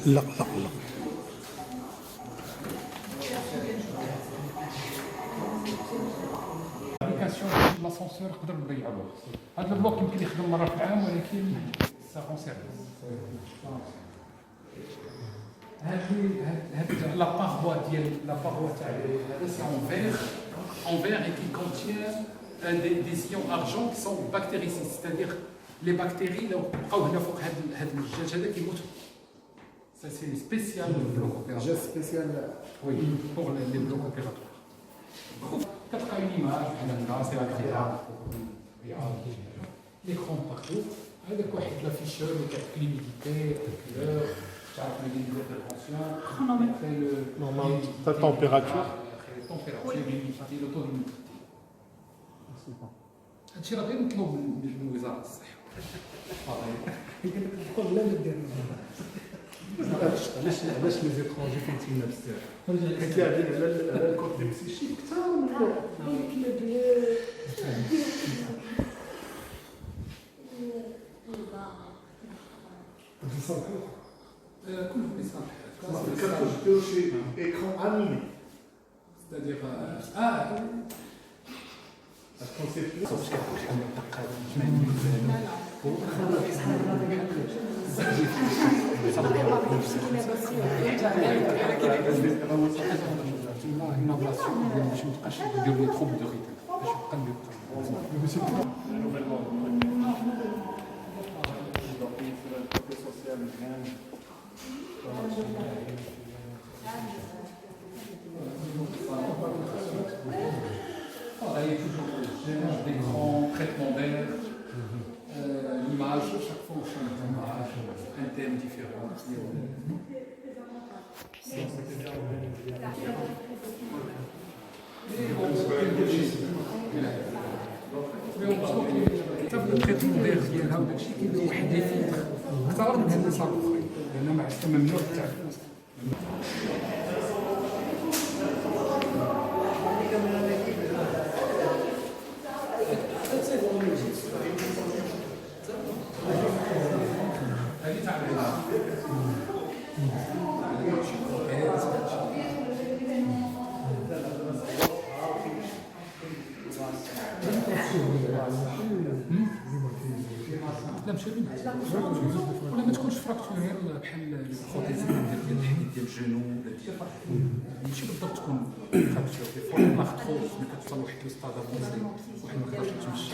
لا لا لا. الابليكاسيون ديال لاسونسور نقدر نضيعوه. هذا البلوك يمكن يخدم مره في العام ولكن سافون سيرفيس. هذه لا باروا ديال لا باروا تاع هذا سي en verre et qui contient des ions argent qui sont bactéricides, c'est-à-dire les bactéries لو بقاو هنا فوق هذا الجاج هذا كيموتوا. Ça c'est spécial le bloc opératoire. Geste spécial. Oui, pour les blocs opératoires. كتلقى une image بحال هكا سي اغريابل. l'écran partout. هذاك واحد لافيشور اللي كيعطيك ليميديتي، الكولور، تعرف لي ديفيرونسيون، Normal, ta température. température, l'autonomie. هادشي راه غير مطلوب من وزارة الصحة. قبل لا ندير علاش لي زيترونجي كيتسنى بزاف حيت لاعبين على الكوتي بسيشيك كثار من كله بيصالح. الكارتوش ديرو شي ايكرون انيمي c'est-à-dire une ablation باش ما تبقاش يدير لي trouble de rythme باش يبقى travailler toujours le gérage d'écran, traitement d'air, l'image, chaque fois on change d'image, un thème différent. كتاب التريتمون داير ديالها وداكشي كيدير واحد لي فيلتر اكثر من هاد الناس الاخرين لان مع ممنوع التعرف. لا ماشي ولا ما تكونش فراكتورير بحال البروتيزين ديال الحديد ديال الجنو ماشي بالضبط تكون فراكتورير فوا لاختروز ملي كتوصل لواحد الستاد افونسي واحد ما يقدرش يتمشى.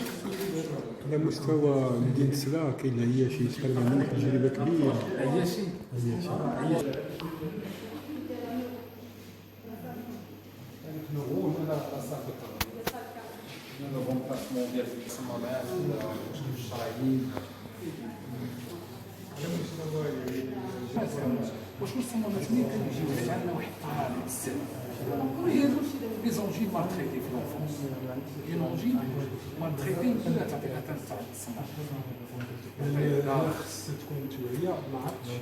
على مستوى مدينة سلا كاين عياشي تقريبا من تجربة كبيرة. عياشي نقول هنا الصافي le remplacement ديال الصمامات المشكل الشرايين. واش الصمامات ملي كيجيو عندنا واحد الطريقه بزاف هي لي زونجين مالتريتي في لونفونس هي لونجين مالتريتي لا تعطيها تاع الصمام خص تكون توعية ما عرفتش.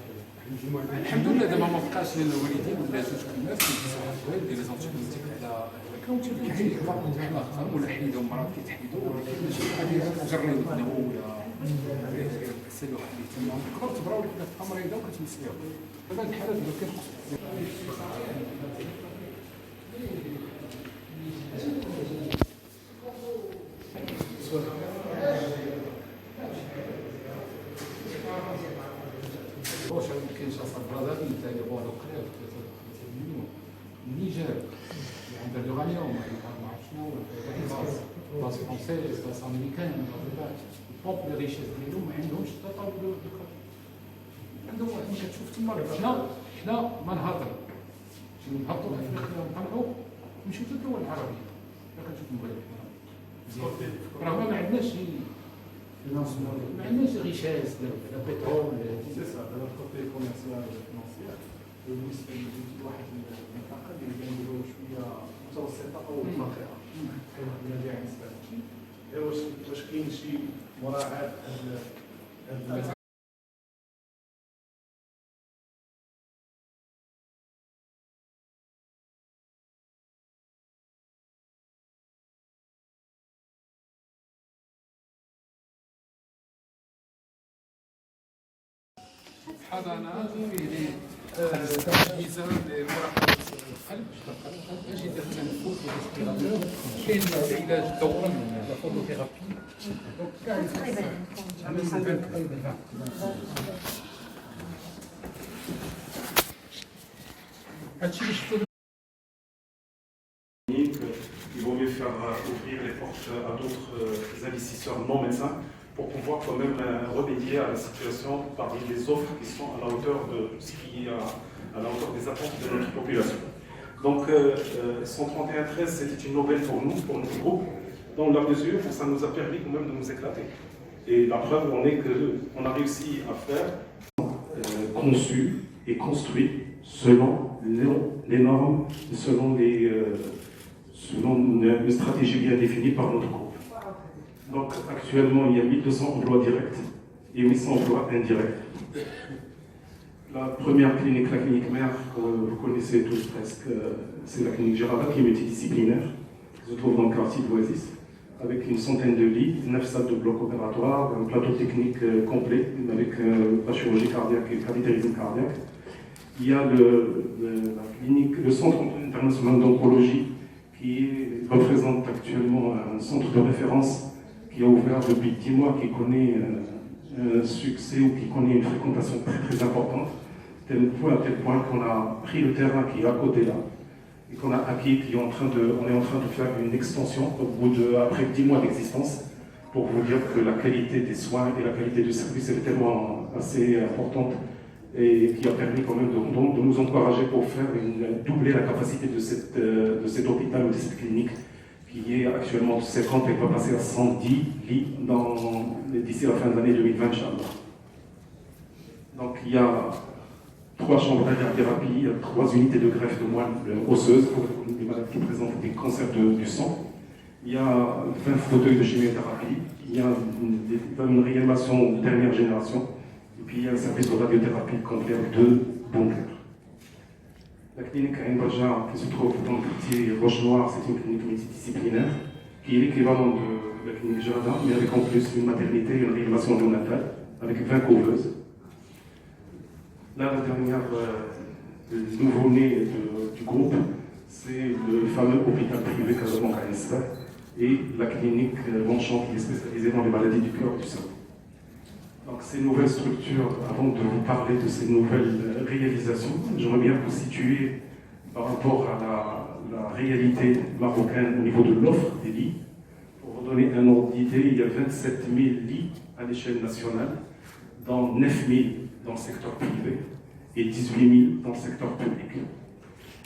الحمد لله دابا ما بقاش للوالدين ولا زوج كلمات كيديروا دي لي زونتيبيوتيك على كاونتي كيحيدوا بحال اخر ولا حيدوا مرات كيتحيدوا ولكن ماشي غادي تجريو منه ولا سالو واحد الاهتمام تقدر تبراو لك تبقى مريضه وكتمسكيها. دابا هاد الحالات دابا كيخصو واش كاينشاصا برازافيل ثاني هو القريب 33 مليون النيجر عندها لورانيوم ما عرفت شنو باس فرونسيز باس امريكان بوب لي ريشيز ديالهم ما عندهمش تطور دو عندهم واحد كتشوف تما حنا ما نهضر نهبطوا لافريقيا ونطلعوا نمشيو حتى الدول العربيه كنشوف المغرب رغم ما عندناش ما عندناش ريشاز لا بترول سي سا على الكوتي كوميرسيال فينانسيير بالنسبه لواحد المنطقه اللي كنديروا شويه متوسطه او فقيره كاين واحد المبيع بالنسبه لهادشي واش كاين شي مراعاه هاد حضانات وفيه اجهزه لمراقبه القلب اجهزه التنفس والريسبيراتور كاين العلاج الدوري لا فوتوثيرابي دونك كاع هادشي اللي شفتو. Il vaut mieux faire ouvrir les portes à d'autres investisseurs non médecins pour pouvoir quand même remédier à la situation parmi les offres qui sont à la hauteur de ce qui est à la hauteur des attentes de notre population. Donc 131-13, c'était une aubaine pour nous, pour notre groupe, dans la mesure où ça nous a permis quand même de nous éclater. Et la preuve en est qu'on a réussi à faire conçu et construit selon les normes, selon une stratégie bien définie par notre groupe. Donc actuellement, il y a 1200 emplois directs et 800 emplois indirects. La première clinique, la clinique mère, que vous connaissez tous presque, c'est la clinique Gérada qui est multidisciplinaire, qui se trouve dans le quartier de l'Oasis, avec une centaine de lits, 9 salles de bloc opératoire, un plateau technique complet avec la chirurgie cardiaque et le catétérisme cardiaque. Il y a la clinique, le Centre international d'oncologie qui représente actuellement un centre de référence qui a ouvert depuis 10 mois, qui connaît un succès ou qui connaît une fréquentation très très importante, à tel point qu'on a pris le terrain qui est à côté là, et qu'on a acquis, on est en train de faire une extension après 10 mois d'existence, pour vous dire que la qualité des soins et la qualité du service est tellement assez importante, et qui a permis quand même de nous encourager pour doubler la capacité de cet hôpital ou de cette clinique qui est actuellement de 50 et va passer à 110 lits d'ici la fin de l'année 2020. Donc il y a 3 chambres d'radiothérapie, il y a 3 unités de greffe de moelle osseuse pour les malades qui présentent des cancers du sang. Il y a 20 fauteuils de chimiothérapie, il y a une réanimation de dernière génération. Et puis il y a un service de radiothérapie complet avec 2 bunkers. La clinique Ain Baja, qui se trouve dans le quartier Roche-Noire, c'est une clinique multidisciplinaire qui est l'équivalent de la clinique Jardin, mais avec en plus une maternité et une réanimation néonatale avec 20 couveuses. Là, la dernière nouveau-né du groupe, c'est le fameux hôpital privé Casablanca et la clinique Longchamp qui est spécialisée dans les maladies du cœur et du cerveau. Donc ces nouvelles structures, avant de vous parler de ces nouvelles réalisations, j'aimerais bien vous situer par rapport à la réalité marocaine au niveau de l'offre des lits. Pour vous donner un ordre d'idée, il y a 27 000 lits à l'échelle nationale, dont 9 000 dans le secteur privé et 18 000 dans le secteur public.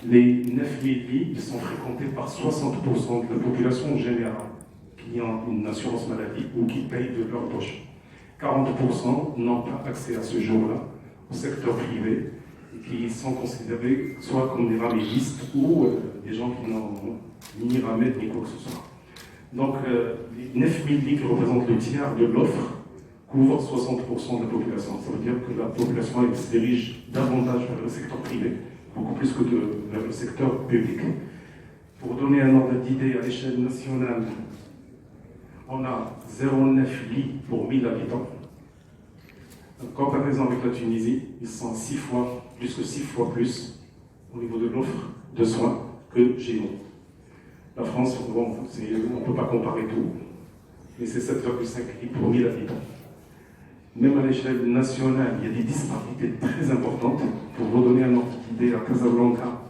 Les 9 000 lits sont fréquentés par 60% de la population générale qui ont une assurance maladie ou qui payent de leur poche. 40% n'ont pas accès à ce jour-là au secteur privé et qui sont considérés soit comme des ramélistes ou des gens qui n'ont ni ramède ni quoi que ce soit. Donc les 9 000 lits qui représentent le tiers de l'offre couvrent 60% de la population. Ça veut dire que la population elle, se dirige davantage vers le secteur privé, beaucoup plus que vers le secteur public. Pour donner un ordre d'idée à l'échelle nationale, on a 0,9 lits pour 1000 habitants. En comparaison avec la Tunisie, ils sont 6 fois plus au niveau de l'offre de soins que chez nous. La France, bon, on ne peut pas comparer tout, mais c'est 7,5 lits pour 1000 habitants. Même à l'échelle nationale, il y a des disparités très importantes. Pour vous donner un ordre d'idée, à Casablanca,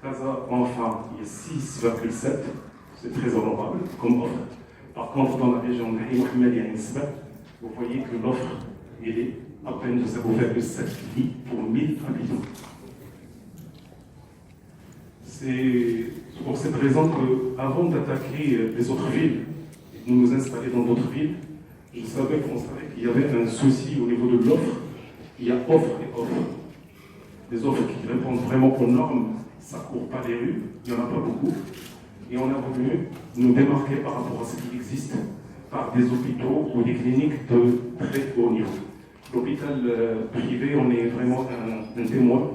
Casa Enfant, il y a 6,7, c'est très honorable comme offre. Par contre, dans la région de Mohamed et Nisba, vous voyez que l'offre est à peine de 0,7 lits pour 1000 habitants. C'est pour cette raison qu'avant d'attaquer les autres villes et de nous installer dans d'autres villes, on savait qu'il y avait un souci au niveau de l'offre. Il y a offre et offre. Des offres qui répondent vraiment aux normes, ça ne court pas les rues, il n'y en a pas beaucoup. Et on a voulu nous démarquer par rapport à ce qui existe par des hôpitaux ou des cliniques de très haut niveau. L'hôpital privé, on est vraiment un témoin.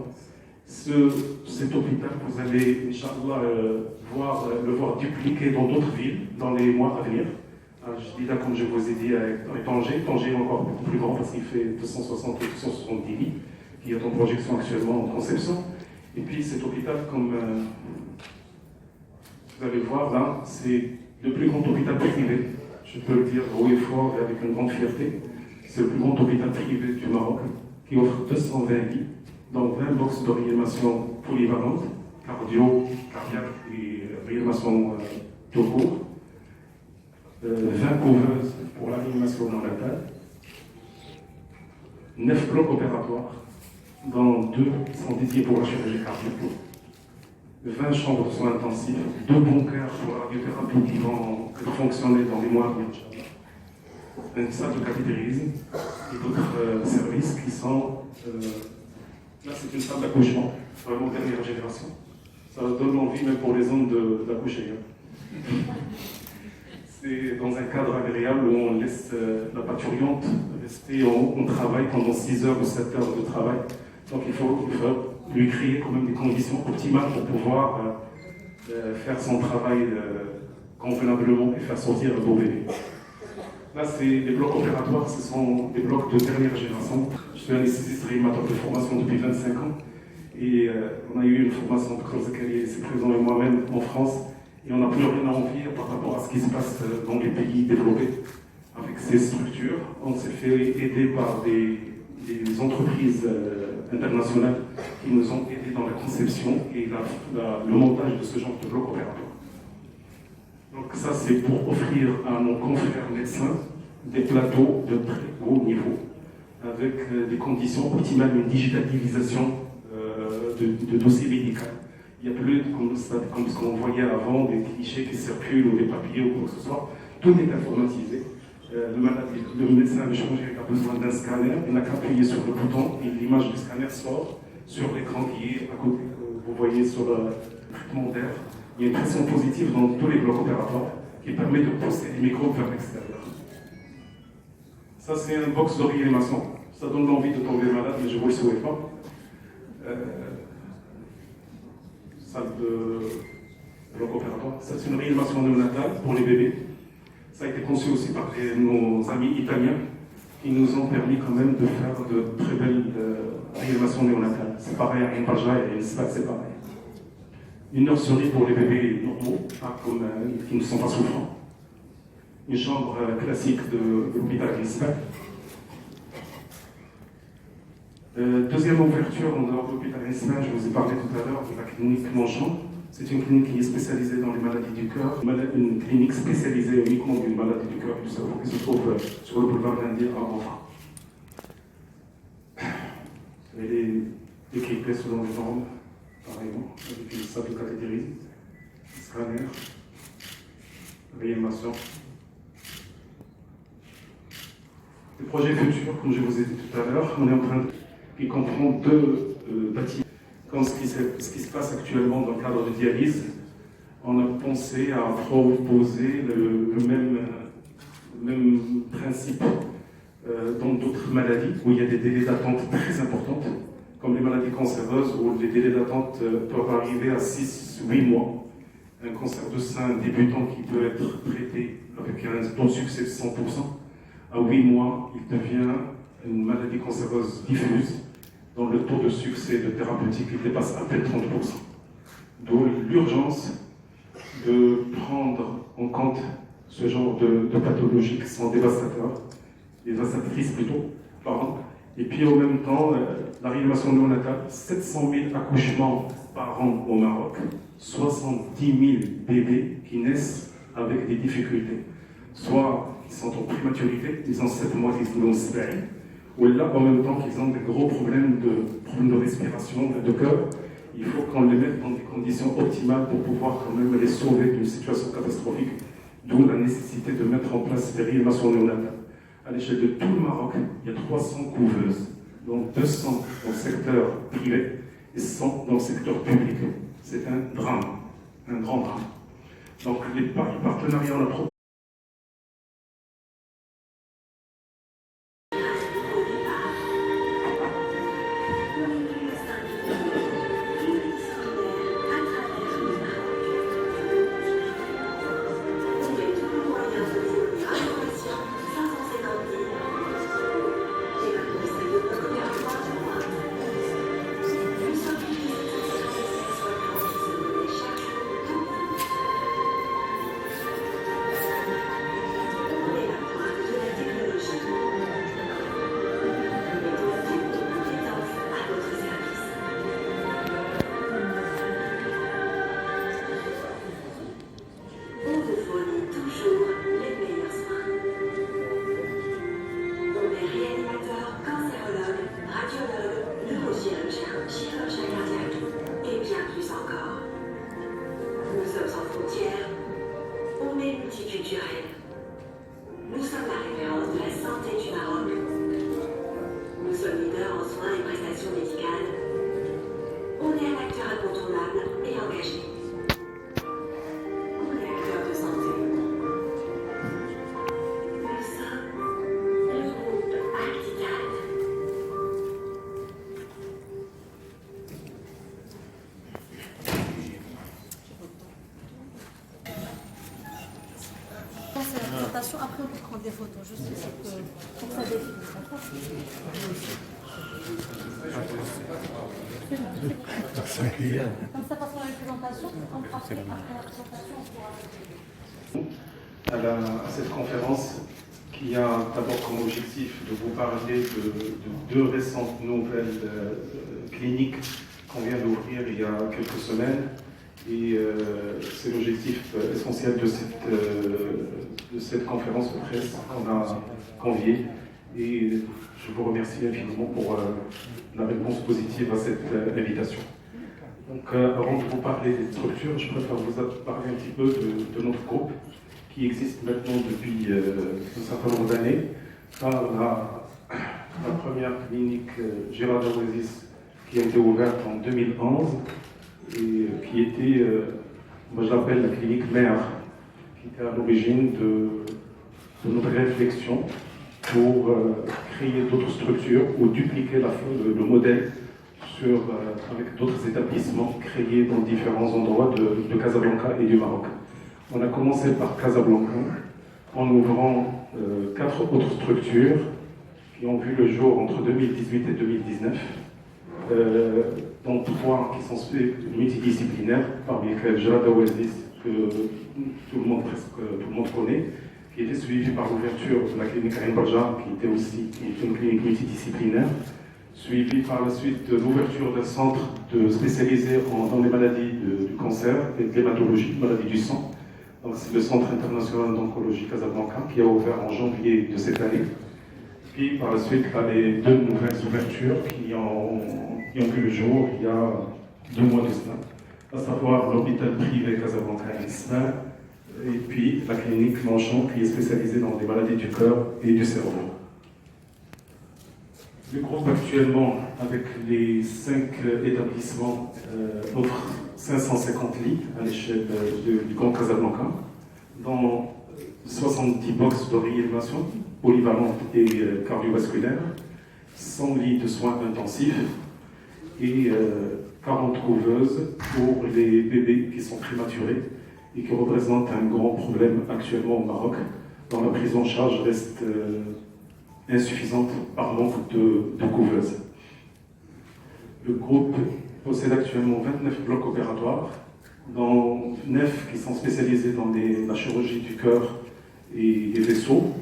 Cet hôpital, vous allez, Inch'Allah, le voir dupliqué dans d'autres villes dans les mois à venir. Je dis là, comme je vous ai dit, à Tanger. Tanger est encore beaucoup plus grand parce qu'il fait 260 ou 270 lits. qui est en projection actuellement, en conception. Et puis cet hôpital, comme vous allez voir là, c'est le plus grand hôpital privé, je peux le dire haut et fort et avec une grande fierté. C'est le plus grand hôpital privé du Maroc, qui offre 220 lits, dont 20 boxes de réanimation polyvalentes, cardio, cardiaque et réanimation tout court, 20 couveuses pour la réanimation néonatale, 9 blocs opératoires, dont 2 sont dédiés pour la chirurgie cardiaque, 20 chambres de soins intensifs, 2 bunkers pour la radiothérapie qui vont fonctionner dans les mois à venir, une salle de cathétérisme et d'autres services qui sont... là, c'est une salle d'accouchement, vraiment dernière génération. Ça donne envie même pour les hommes d'accoucher. C'est dans un cadre agréable où on laisse la parturiente rester en travail pendant 6 heures ou 7 heures de travail. Donc il faut lui créer quand même des conditions optimales pour pouvoir faire son travail convenablement et faire sortir un beau bébé. Là, c'est les blocs opératoires, ce sont des blocs de dernière génération. Je suis anesthésiste réanimateur de formation depuis 25 ans. Et on a eu une formation de Claude Zakarié, c'est présent et moi-même en France. Et on n'a plus rien à envier par rapport à ce qui se passe dans les pays développés. Avec ces structures, on s'est fait aider par des entreprises internationales qui nous ont aidés dans la conception et le montage de ce genre de bloc opératoire. Donc ça, c'est pour offrir à nos confrères médecins des plateaux de très haut niveau, avec des conditions optimales, une digitalisation de dossiers médicaux. Il n'y a plus comme ce qu'on voyait avant, des clichés qui circulent ou des papiers ou quoi que ce soit. Tout est informatisé. Le médecin de chirurgien a besoin d'un scanner, il n'a qu'à appuyer sur le bouton et l'image du scanner sort sur l'écran qui est à côté, que vous voyez sur le traitement d'air. Il y a une pression positive dans tous les blocs opératoires qui permet de pousser les microbes vers l'extérieur. Ça, c'est un box de réanimation. Ça donne l'envie de tomber malade, mais je ne vous le souhaite pas. Salle de bloc opératoire. Ça, c'est une réanimation néonatale pour les bébés. Ça a été conçu aussi par nos amis italiens qui nous ont permis quand même de faire de très belles réanimations néonatales. C'est pareil à Impaja et à Inspat, c'est pareil. Une nurserie pour les bébés normaux, pas comme, qui ne sont pas souffrants. Une chambre classique de l'hôpital Inspat. Deuxième ouverture en dehors de l'hôpital Inspat, je vous ai parlé tout à l'heure de la clinique Longchamp. C'est une clinique qui est spécialisée dans les maladies du cœur, une clinique spécialisée uniquement d'une maladie du cœur et du cerveau qui se trouve sur le boulevard d'India à Anvers. Elle est équipée selon les normes, pareillement, avec une salle de cathétérisme, scanner, réanimation. Les projets futurs, comme je vous ai dit tout à l'heure, on est en train de... qui comprend 2 bâtiments. Comme ce qui se passe actuellement dans le cadre de dialyse, on a pensé à proposer le même principe dans d'autres maladies où il y a des délais d'attente très importants, comme les maladies cancéreuses où les délais d'attente peuvent arriver à 6-8 mois. Un cancer de sein débutant qui peut être traité avec un taux de succès de 100%, à 8 mois, il devient une maladie cancéreuse diffuse, dont le taux de succès de thérapeutique dépasse à peine 30%. D'où l'urgence de prendre en compte ce genre de pathologies qui sont dévastatrices plutôt, pardon. Et puis en même temps, la réanimation néonatale, 700 000 accouchements par an au Maroc, 70 000 bébés qui naissent avec des difficultés. Soit ils sont en prématurité, ils ont 7 mois qu'ils ont sperme, ou là, en même temps qu'ils ont des gros problèmes de respiration, de cœur, il faut qu'on les mette dans des conditions optimales pour pouvoir quand même les sauver d'une situation catastrophique, d'où la nécessité de mettre en place des réanimations néonatales. À l'échelle de tout le Maroc, il y a 300 couveuses, donc 200 dans le secteur privé et 100 dans le secteur public. C'est un drame, un grand drame. Donc les partenariats, on a proposé. des photos, juste ici, pour que ça défile, d'accord? Comme ça, passera la présentation, après la présentation, on pourra... À cette conférence qui a d'abord comme objectif de vous parler de deux récentes nouvelles cliniques qu'on vient d'ouvrir il y a quelques semaines. Et c'est l'objectif essentiel de cette conférence de presse qu'on a conviée. Et je vous remercie infiniment pour la réponse positive à cette invitation. Donc, avant de vous parler des structures, je préfère vous parler un petit peu de notre groupe qui existe maintenant depuis un certain nombre d'années. La première clinique Gérard Oasis qui a été ouverte en 2011 et qui était, moi je l'appelle la clinique mère, qui était à l'origine de notre réflexion pour créer d'autres structures ou dupliquer le modèle avec d'autres établissements créés dans différents endroits de Casablanca et du Maroc. On a commencé par Casablanca en ouvrant 4 autres structures qui ont vu le jour entre 2018 et 2019, dont 3 qui sont multidisciplinaires, parmi lesquelles Gérard Oasis, que tout le monde connaît, qui était suivi par l'ouverture de la clinique Ain Barja, qui est une clinique multidisciplinaire, suivi par la suite de l'ouverture d'un centre spécialisé dans les maladies du cancer et de l'hématologie, maladies du sang. Donc c'est le Centre international d'oncologie Casablanca qui a ouvert en janvier de cette année. Puis par la suite, là, les 2 nouvelles ouvertures qui ont vu le jour il y a 2 mois de cela, à savoir l'hôpital privé Casablanca Ismaël et puis la clinique Manchon qui est spécialisée dans les maladies du cœur et du cerveau. Le groupe actuellement, avec les 5 établissements, offre 550 lits à l'échelle du Grand Casablanca, dans 70 boxes de réanimation polyvalente et cardiovasculaire, 100 lits de soins intensifs et 40 couveuses pour les bébés qui sont prématurés et qui représentent un grand problème actuellement au Maroc, dont la prise en charge reste insuffisante par manque de couveuses. Le groupe possède actuellement 29 blocs opératoires, dont 9 qui sont spécialisés dans la chirurgie du cœur et des vaisseaux,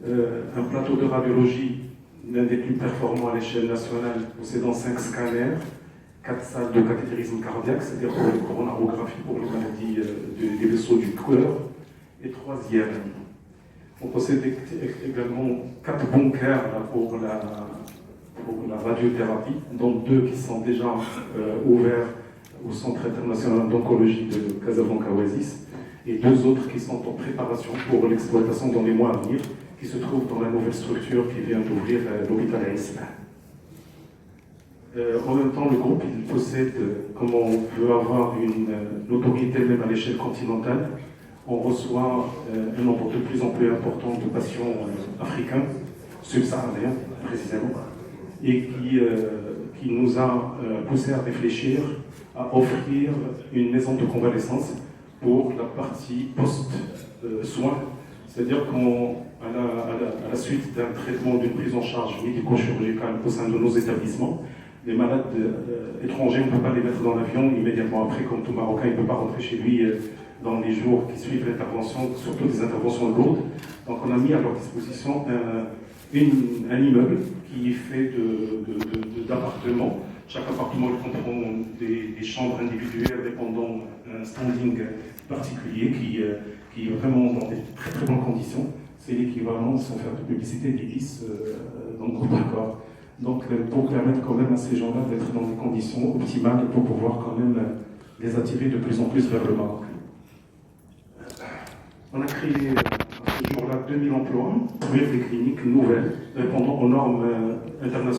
un plateau de radiologie, l'un des plus performants à l'échelle nationale, possédant 5 scanners, 4 salles de cathétérisme cardiaque, c'est-à-dire pour les coronarographies pour les maladies des vaisseaux du cœur, et 3 IRM. On possède également 4 bunkers pour la radiothérapie, dont 2 qui sont déjà ouverts au Centre international d'oncologie de Casablanca Oasis, et 2 autres qui sont en préparation pour l'exploitation dans les mois à venir, qui se trouvent dans la nouvelle structure qui vient d'ouvrir l'hôpital Aïsma. En même temps, le groupe il possède, comme on veut avoir une autorité même à l'échelle continentale, on reçoit un nombre de plus en plus important de patients africains, subsahariens précisément, et qui nous a poussé à réfléchir à offrir une maison de convalescence pour la partie post-soins, c'est-à-dire qu'à la suite d'un traitement, d'une prise en charge médico-chirurgicale au sein de nos établissements, les malades étrangers, on ne peut pas les mettre dans l'avion immédiatement après, comme tout Marocain, il ne peut pas rentrer chez lui dans les jours qui suivent l'intervention, surtout des interventions lourdes. Donc on a mis à leur disposition un immeuble qui est fait d'appartements. Chaque appartement comprend des chambres individuelles répondant à un standing particulier qui est vraiment dans des très très bonnes conditions. C'est l'équivalent, sans faire de publicité, d'Ibis dans le groupe Accor. Donc pour permettre quand même à ces gens-là d'être dans des conditions optimales pour pouvoir quand même les attirer de plus en plus vers le Maroc. On a créé à ce jour-là 2000 emplois, des cliniques nouvelles répondant aux normes internationales.